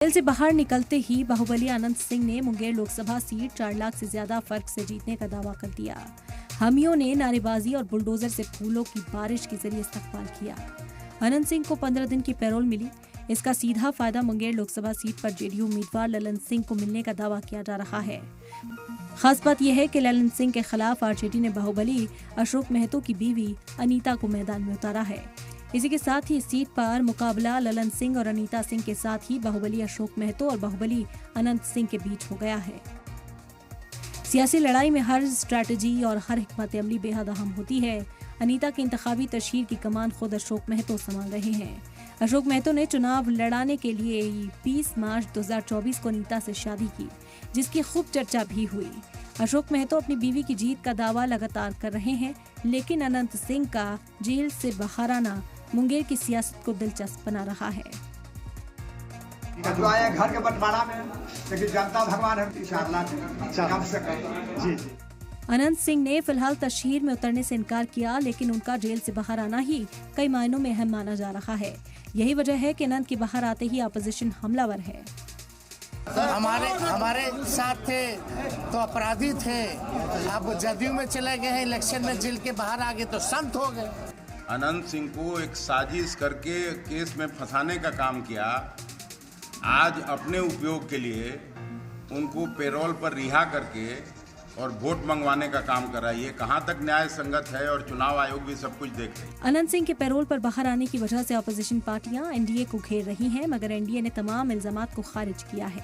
Jail से बाहर निकलते ही बाहुबली अनंत सिंह ने मुंगेर लोकसभा सीट 4 लाख से ज्यादा फर्क से जीतने का दावा कर दिया। हामियों ने नारेबाजी और बुलडोजर से फूलों की बारिश के जरिए इस्तकबाल किया। अनंत सिंह को 15 दिन की पैरोल मिली। इसका सीधा फायदा मुंगेर लोकसभा सीट पर जेडीयू उम्मीदवार ललन सिंह को मिलने का दावा किया जा रहा है। खास बात यह है कि ललन सिंह के खिलाफ आरजेडी ने बाहुबली अशोक महतो की बीवी अनीता को मैदान में उतारा है। इसी के साथ ही इस सीट पर मुकाबला ललन सिंह और अनीता सिंह के साथ ही बाहुबली अशोक महतो और बाहुबली अनंत सिंह के बीच हो गया है। सियासी लड़ाई में हर स्ट्रैटेजी और हर हिकमत अमली बेहद अहम होती है। अनीता की इंतखाबी तशहीर की कमान खुद अशोक महतो संभाल रहे हैं। अशोक महतो ने चुनाव लड़ाने के लिए 20 मार्च 2024 को अनीता से शादी की, जिसकी खूब चर्चा भी हुई। अशोक महतो अपनी बीवी की जीत का दावा लगातार कर रहे हैं, लेकिन अनंत सिंह का जेल से बाहर आना मुंगेर की सियासत को दिलचस्प बना रहा है। घर के बंटवारा में, लेकिन जनता भगवान है, इंशाअल्लाह कम से कम। जी। अनंत सिंह ने फिलहाल तशहीर में उतरने से इनकार किया, लेकिन उनका जेल से बाहर आना ही कई मायनों में अहम माना जा रहा है। यही वजह है कि अनंत के बाहर आते ही अपोजिशन हमलावर है। हमारे साथ थे तो अपराधी थे, अब जदयू में चले गए हैं, इलेक्शन में जेल के बाहर आ गए तो संत हो गए। अनंत सिंह को एक साजिश करके केस में फंसाने का काम किया। आज अपने उपयोग के लिए उनको पेरोल पर रिहा करके और वोट मंगवाने का काम कर रहा है। ये कहाँ तक न्याय संगत है, और चुनाव आयोग भी सब कुछ देख रहे हैं। अनंत सिंह के पेरोल पर बाहर आने की वजह से अपोजिशन पार्टियां एनडीए को घेर रही हैं, मगर एनडीए ने तमाम इल्जामात को खारिज किया है।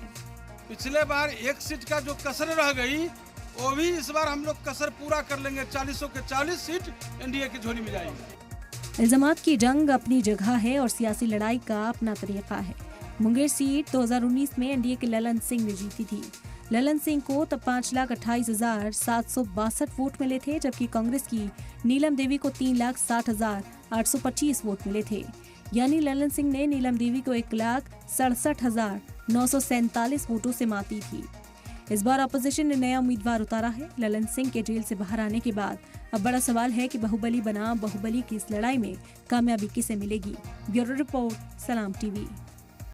पिछले बार एक सीट का जो कसर रह गई, वो भी इस बार हम लोग कसर पूरा कर लेंगे। 40 के 40 सीट एनडीए की झोली में जाएगी। इल्जामात की जंग अपनी जगह है और सियासी लड़ाई का अपना तरीका है। मुंगेर सीट 2019 में एनडीए के ललन सिंह ने जीती थी। ललन सिंह को तब 5,28,762 वोट मिले थे, जबकि कांग्रेस की नीलम देवी को 3,60,825 वोट मिले थे। यानी ललन सिंह ने नीलम देवी को 1,67,947 वोटों से मात दी थी। इस बार अपोजिशन ने नया उम्मीदवार उतारा है। ललन सिंह के जेल से बाहर आने के बाद अब बड़ा सवाल है कि बाहुबली बनाम बाहुबली की इस लड़ाई में कामयाबी किसे मिलेगी। ब्यूरो रिपोर्ट, सलाम टीवी।